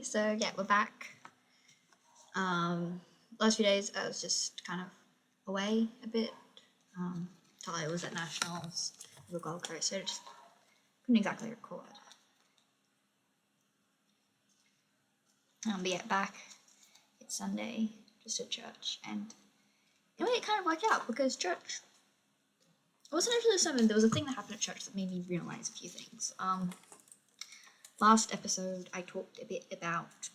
So yeah, we're back. Last few days I was just kind of away a bit. Talia was at nationals with Gold Coast, so I just couldn't exactly record. But yeah, back. It's Sunday, just at church, and in a way it kind of worked out because church. It wasn't actually a sermon. There was a thing that happened at church that made me realize a few things. Last episode I talked a bit about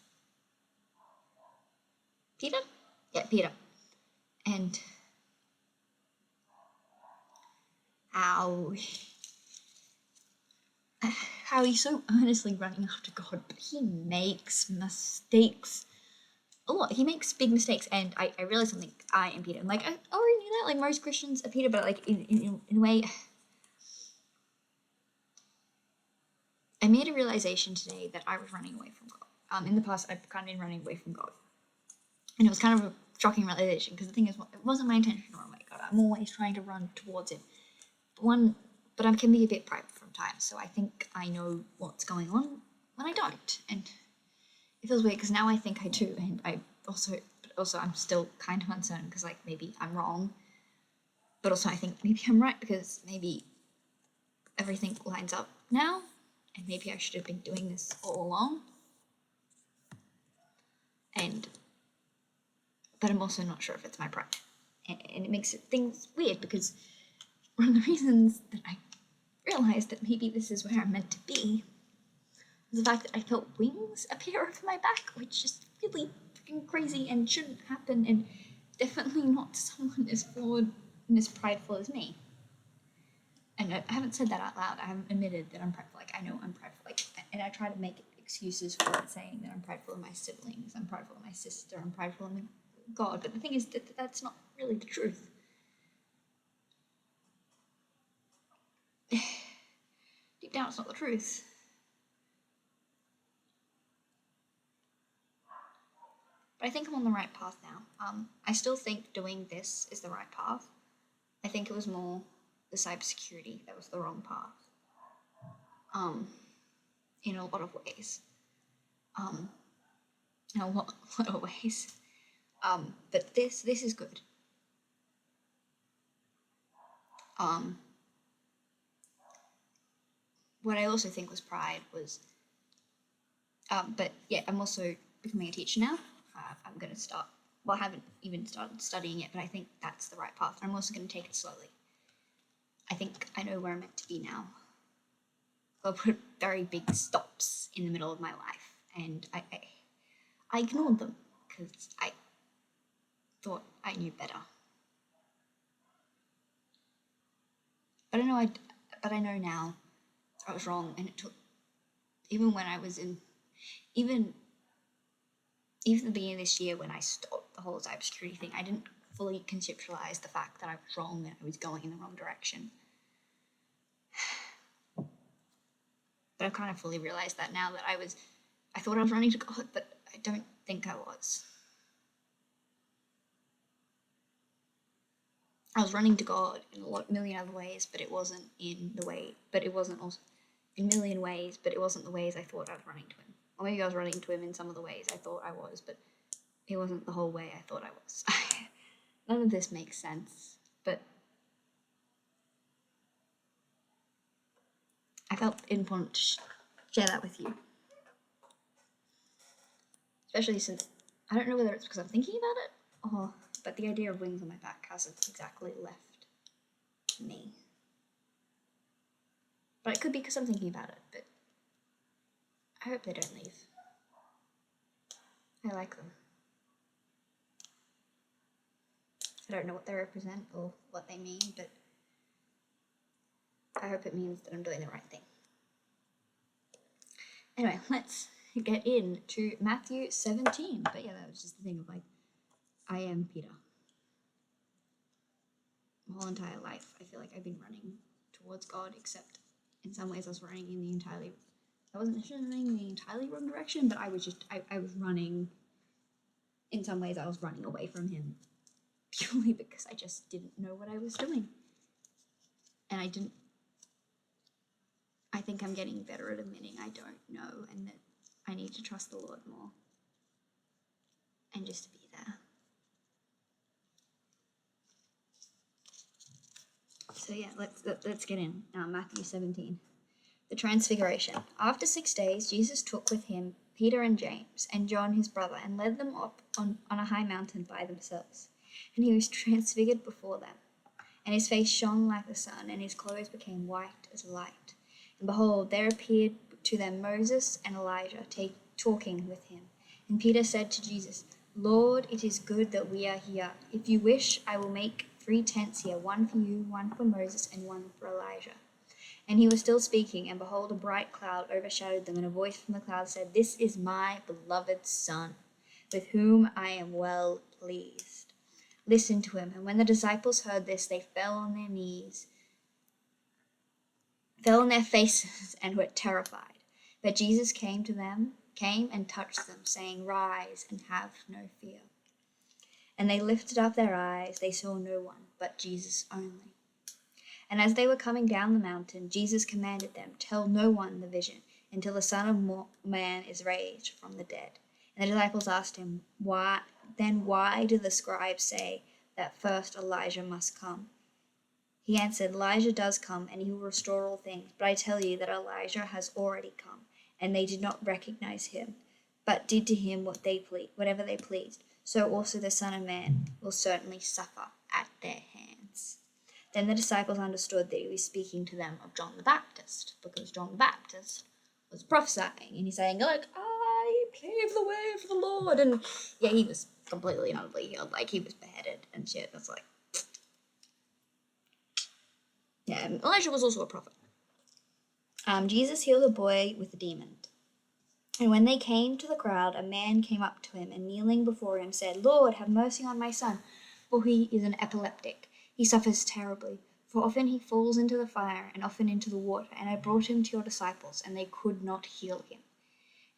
Peter. Yeah, Peter, and how how he's so earnestly running after God, but he makes mistakes a lot. He makes big mistakes, and I realized something. I am Peter, and like I already knew that. Like most Christians are Peter, but like in a way, I made a realization today that I was running away from God. In the past, I've kind of been running away from God, and it was kind of a shocking realization because the thing is, it wasn't my intention to run away from God. I'm always trying to run towards Him. But I can be a bit prideful from times, so I think I know what's going on when I don't, and it feels weird because now I think I do, and but also I'm still kind of uncertain because like maybe I'm wrong, but also I think maybe I'm right because maybe everything lines up now, and maybe I should have been doing this all along, but I'm also not sure if it's my pride, and it makes things weird because one of the reasons that I realized that maybe this is where I'm meant to be was the fact that I felt wings appear over my back, which is really freaking crazy and shouldn't happen, and definitely not to someone as flawed and as prideful as me. And I haven't said that out loud. I haven't admitted that I'm prideful. Like, I know I'm prideful. Like, and I try to make excuses for it, saying that I'm prideful of my siblings, I'm prideful of my sister, I'm prideful of God. But the thing is that that's not really the truth. Deep down, it's not the truth. But I think I'm on the right path now. I still think doing this is the right path. I think it was more the cybersecurity that was the wrong path. In a lot of ways. In a lot of ways. But this is good. What I also think was pride was, but yeah, I'm also becoming a teacher now. I'm going to start, well, I haven't even started studying it, but I think that's the right path. I'm also going to take it slowly. I think I know where I'm meant to be now. I'll put very big stops in the middle of my life, and I ignored them because I thought I knew better. But I know now I was wrong, and it took, even when I was in, even at the beginning of this year when I stopped the whole cybersecurity thing, I didn't fully conceptualize the fact that I was wrong and I was going in the wrong direction. But I've kind of fully realized that now that I thought I was running to God, but I don't think I was. I was running to God in a million other ways, but it wasn't in the way, but it wasn't also in a million ways, but it wasn't the ways I thought I was running to Him. Or maybe I was running to Him in some of the ways I thought I was, but it wasn't the whole way I thought I was. None of this makes sense, but I felt important to share that with you. Especially since I don't know whether it's because I'm thinking about it, but the idea of wings on my back hasn't exactly left me. But it could be because I'm thinking about it, but I hope they don't leave. I like them. I don't know what they represent or what they mean, but I hope it means that I'm doing the right thing. Anyway, let's get into Matthew 17. But yeah, that was just the thing of like, I am Peter. My whole entire life, I feel like I've been running towards God, except in some ways I was running in the entirely, I wasn't necessarily running in the entirely wrong direction, but I was running, in some ways I was running away from Him purely because I just didn't know what I was doing. And I think I'm getting better at admitting I don't know, and that I need to trust the Lord more and just to be there. So yeah, let's get in. Matthew 17. The Transfiguration. After 6 days, Jesus took with him Peter and James and John his brother and led them up on a high mountain by themselves. And he was transfigured before them. And his face shone like the sun, and his clothes became white as light. And behold, there appeared to them Moses and Elijah talking with him. And Peter said to Jesus, Lord, it is good that we are here. If you wish, I will make 3 tents here, one for you, one for Moses, and one for Elijah. And he was still speaking, and behold, a bright cloud overshadowed them, and a voice from the cloud said, This is my beloved Son, with whom I am well pleased. Listen to him. And when the disciples heard this, they fell on their faces, and were terrified. But Jesus came and touched them, saying, Rise and have no fear. And they lifted up their eyes, they saw no one, but Jesus only. And as they were coming down the mountain, Jesus commanded them, Tell no one the vision, until the Son of Man is raised from the dead. And the disciples asked him, Why do the scribes say that first Elijah must come? He answered, Elijah does come, and he will restore all things. But I tell you that Elijah has already come, and they did not recognize him, but did to him whatever they pleased. So also the Son of Man will certainly suffer at their hands. Then the disciples understood that he was speaking to them of John the Baptist, because John the Baptist was prophesying, and he's saying, I pave the way for the Lord. And yeah, he was completely and utterly healed. He was beheaded and shit. It's yeah, Elijah was also a prophet. Jesus healed a boy with a demon. And when they came to the crowd, a man came up to him and kneeling before him said, Lord, have mercy on my son, for he is an epileptic. He suffers terribly, for often he falls into the fire and often into the water. And I brought him to your disciples, and they could not heal him.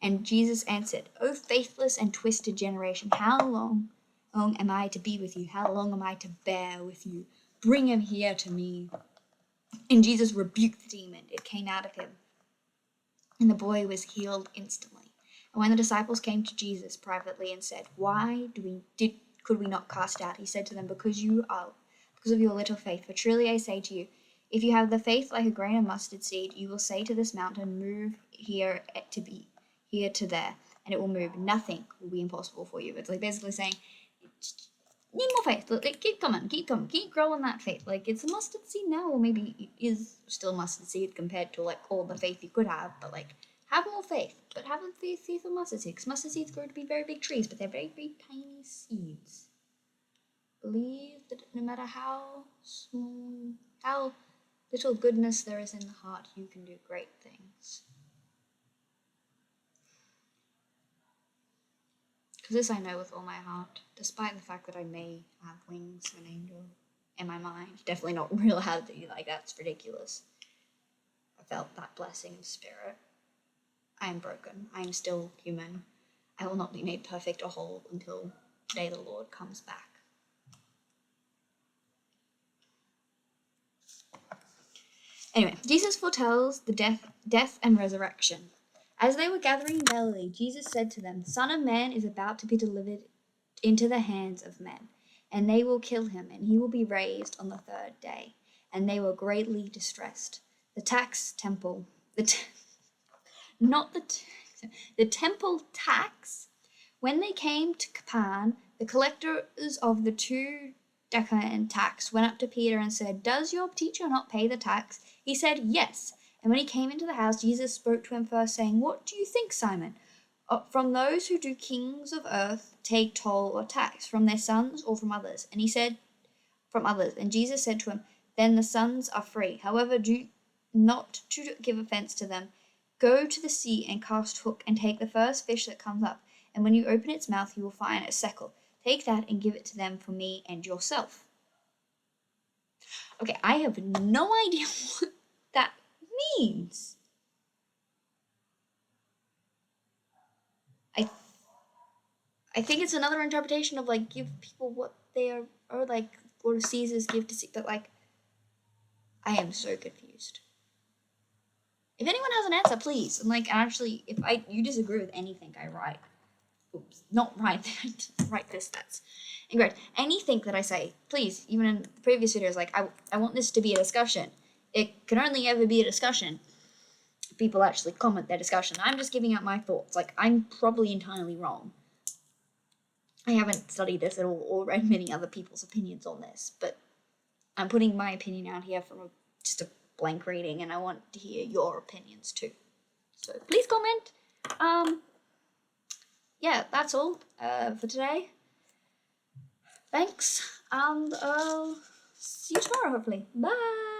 And Jesus answered, O faithless and twisted generation, how long am I to be with you? How long am I to bear with you? Bring him here to me. And Jesus rebuked the demon. It came out of him, and the boy was healed instantly. And when the disciples came to Jesus privately and said, could we not cast out? He said to them, because of your little faith. For truly I say to you, if you have the faith like a grain of mustard seed, you will say to this mountain, move here to there, and it will move. Nothing will be impossible for you. It's basically saying, need more faith. Keep coming, keep growing that faith. It's a mustard seed now, or maybe it is still mustard seed compared to all the faith you could have. But have more faith. But have the faith of mustard seed, because mustard seeds grow to be very big trees, but they're very, very tiny seeds. Believe that no matter how small, how little goodness there is in the heart, you can do great things. Because this I know with all my heart, despite the fact that I may have wings of an angel in my mind. Definitely not in reality, that's ridiculous. I felt that blessing in spirit. I am broken. I am still human. I will not be made perfect or whole until the day the Lord comes back. Anyway, Jesus foretells the death and resurrection. As they were gathering in Galilee, Jesus said to them, The Son of Man is about to be delivered into the hands of men, and they will kill him, and he will be raised on the 3rd day. And they were greatly distressed. The temple tax. When they came to Capernaum, the collectors of the 2 decan tax went up to Peter and said, Does your teacher not pay the tax? He said, Yes. And when he came into the house, Jesus spoke to him first, saying, What do you think, Simon? From those who do kings of earth take toll or tax, from their sons or from others? And he said, From others. And Jesus said to him, Then the sons are free. However, do not to give offense to them. Go to the sea and cast hook and take the first fish that comes up. And when you open its mouth, you will find a shekel. Take that and give it to them for me and yourself. Okay, I have no idea what that means. I think it's another interpretation of give people what they are, or what Caesar's give to see. But I am so confused. If anyone has an answer, please. And actually, if you disagree with anything I write, oops, not write that, write this. That's incorrect. Anything that I say, please. Even in the previous videos, I want this to be a discussion. It can only ever be a discussion if people actually comment their discussion. I'm just giving out my thoughts. I'm probably entirely wrong. I haven't studied this at all or read many other people's opinions on this, but I'm putting my opinion out here from just a blank reading, and I want to hear your opinions too. So please comment. Yeah, that's all for today. Thanks, and see you tomorrow, hopefully. Bye!